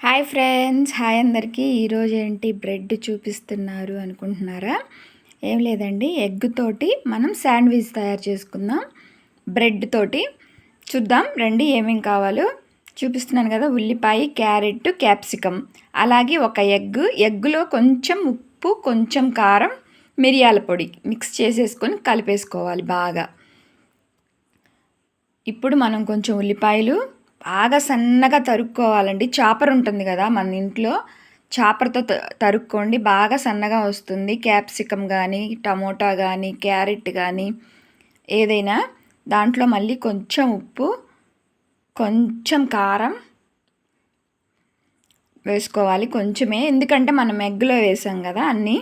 Hi friends, hi అందరికీ. ఈరోజు ఏంటి బ్రెడ్ చూపిస్తున్నారు అనుకుంటున్నారా? ఏం లేదండి, ఎగ్ తోటి మనం శాండ్విచ్ తయారు చేసుకుందాం. బ్రెడ్ తోటి చూద్దాం రండి. ఏమేం కావాలో చూపిస్తున్నాను కదా. ఉల్లిపాయ, క్యారెట్, క్యాప్సికమ్, అలాగే ఒక ఎగ్గులో కొంచెం ఉప్పు, కొంచెం కారం, మిరియాల పొడి మిక్స్ చేసేసుకొని కలిపేసుకోవాలి బాగా. ఇప్పుడు మనం కొంచెం ఉల్లిపాయలు బాగా సన్నగా తరుక్కోవాలండి. చాపర్ ఉంటుంది కదా మన ఇంట్లో, చాపర్తో తరుక్కోండి, బాగా సన్నగా వస్తుంది. క్యాప్సికమ్ కానీ, టమోటా కానీ, క్యారెట్ కానీ ఏదైనా దాంట్లో మళ్ళీ కొంచెం ఉప్పు, కొంచెం కారం వేసుకోవాలి. కొంచెమే, ఎందుకంటే మనం ఎగ్లో వేసాం కదా అన్నీ,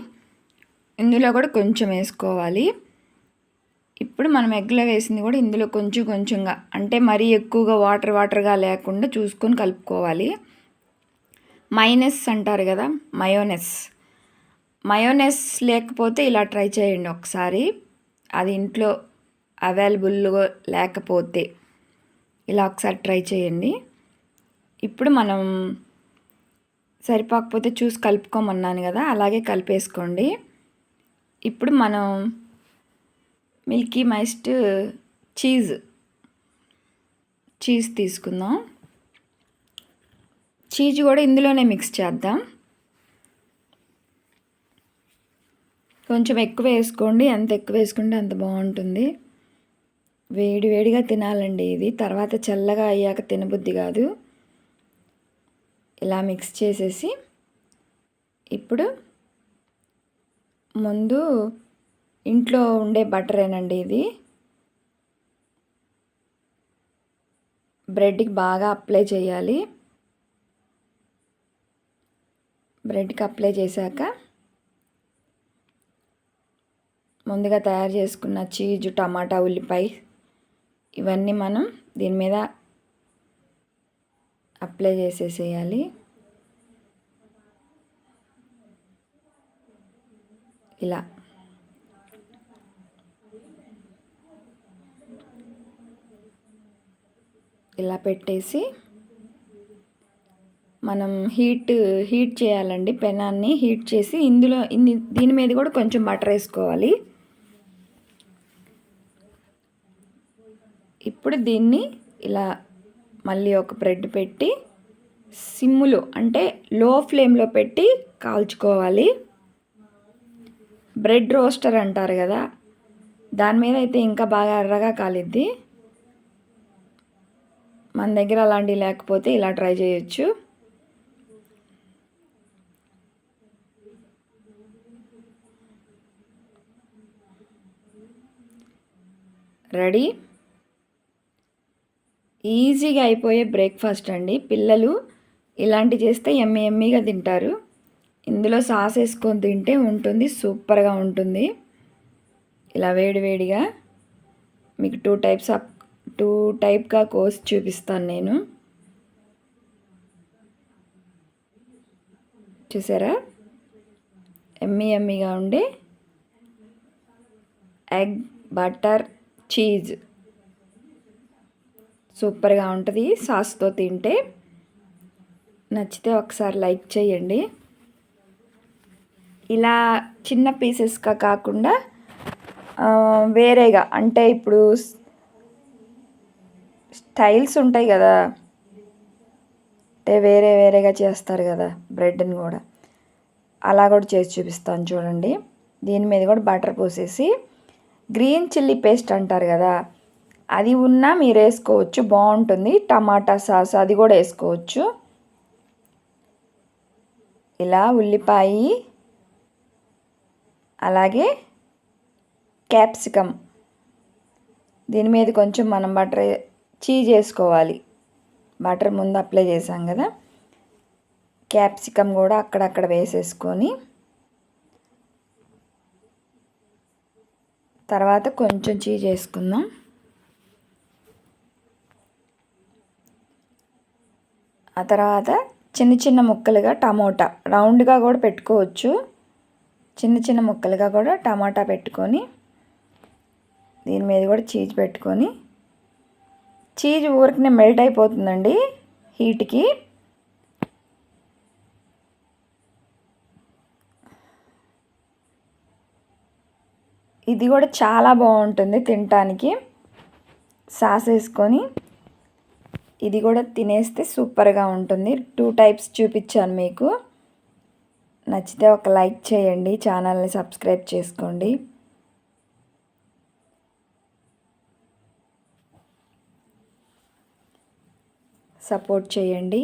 ఇందులో కూడా కొంచెం వేసుకోవాలి. ఇప్పుడు మనం ఎగ్లో వేసింది కూడా ఇందులో కొంచెం కొంచెంగా, అంటే మరీ ఎక్కువగా వాటర్గా లేకుండా చూసుకొని కలుపుకోవాలి. మైనస్ అంటారు కదా, మయోనెస్ లేకపోతే ఇలా ట్రై చేయండి ఒకసారి. అది ఇంట్లో అవైలబుల్గా లేకపోతే ఇలా ఒకసారి ట్రై చేయండి. ఇప్పుడు మనం సరిపోకపోతే చూసి కలుపుకోమన్నాను కదా, అలాగే కలిపేసుకోండి. ఇప్పుడు మనం మిల్కీ మైస్ట్ చీజ్ తీసుకుందాం. చీజ్ కూడా ఇందులోనే మిక్స్ చేద్దాం. కొంచెం ఎక్కువ వేసుకోండి, ఎంత ఎక్కువ వేసుకుంటే అంత బాగుంటుంది. వేడిగా తినాలండి ఇది, తర్వాత చల్లగా అయ్యాక తినబుద్ధి కాదు. ఇలా మిక్స్ చేసేసి ఇప్పుడు ముందు ఇంట్లో ఉండే బటరేనండి ఇది, బ్రెడ్కి బాగా అప్లై చేయాలి. బ్రెడ్కి అప్లై చేశాక ముందుగా తయారు చేసుకున్న చీజు, టమాటా, ఉల్లిపాయ ఇవన్నీ మనం దీని మీద అప్లై చేసేసేయాలి. ఇలా పెట్టేసి మనం హీట్ చేయాలండి. పెనాన్ని హీట్ చేసి దీని మీద కూడా కొంచెం బటర్ వేసుకోవాలి. ఇప్పుడు దీన్ని ఇలా మళ్ళీ ఒక బ్రెడ్ పెట్టి సిమ్ములో, అంటే లో ఫ్లేమ్లో పెట్టి కాల్చుకోవాలి. బ్రెడ్ రోస్టర్ అంటారు కదా, దాని మీద అయితే ఇంకా బాగా ఎర్రగా కాలిద్ది. మన దగ్గర అలాంటివి లేకపోతే ఇలా ట్రై చేయొచ్చు. రెడీ, ఈజీగా అయిపోయే బ్రేక్ఫాస్ట్ అండి. పిల్లలు ఇలాంటి చేస్తే ఎమ్మీగా తింటారు. ఇందులో సాస్ వేసుకొని తింటే ఉంటుంది, సూపర్గా ఉంటుంది. ఇలా వేడిగా మీకు టూ టైప్గా కోసి చూపిస్తాను నేను. చూసారా, ఎమ్మీగా ఉండే ఎగ్ బటర్ చీజ్ సూపర్గా ఉంటుంది సాస్తో తింటే. నచ్చితే ఒకసారి లైక్ చేయండి. ఇలా చిన్న పీసెస్గా కాకుండా వేరేగా, అంటే ఇప్పుడు స్టైల్స్ ఉంటాయి కదా, అంటే వేరేగా చేస్తారు కదా బ్రెడ్ని కూడా, అలా కూడా చేసి చూపిస్తాను చూడండి. దీని మీద కూడా బటర్ పోసేసి గ్రీన్ చిల్లీ పేస్ట్ అంటారు కదా, అది ఉన్నా మీరు వేసుకోవచ్చు, బాగుంటుంది. టమాటా సాస్ అది కూడా వేసుకోవచ్చు. ఇలా ఉల్లిపాయ, అలాగే క్యాప్సికమ్, దీని మీద కొంచెం మనం చీజ్ వేసుకోవాలి. బటర్ ముందు అప్లై చేసాం కదా, క్యాప్సికమ్ కూడా అక్కడక్కడ వేసేసుకొని తర్వాత కొంచెం చీజ్ వేసుకుందాం. ఆ తర్వాత చిన్న ముక్కలుగా టమోటా, రౌండ్గా కూడా పెట్టుకోవచ్చు, చిన్న ముక్కలుగా కూడా టమాటా పెట్టుకొని దీని మీద కూడా చీజ్ పెట్టుకొని, చీజ్ ఊరికనే మెల్ట్ అయిపోతుందండి హీట్కి. ఇది కూడా చాలా బాగుంటుంది తినటానికి. సాస్ వేసుకొని ఇది కూడా తినేస్తే సూపర్గా ఉంటుంది. 2 టైప్స్ చూపించాను మీకు. నచ్చితే ఒక లైక్ చేయండి, ఛానల్ని సబ్స్క్రైబ్ చేసుకోండి. సపోర్ట్ చేయండి.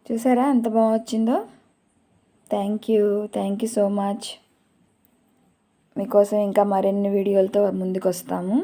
చూసారా ఎంత బాగా వచ్చిందో. Thank you so much. మీకోసం ఇంకా మరిన్ని వీడియోలతో ముందుకు వస్తాము.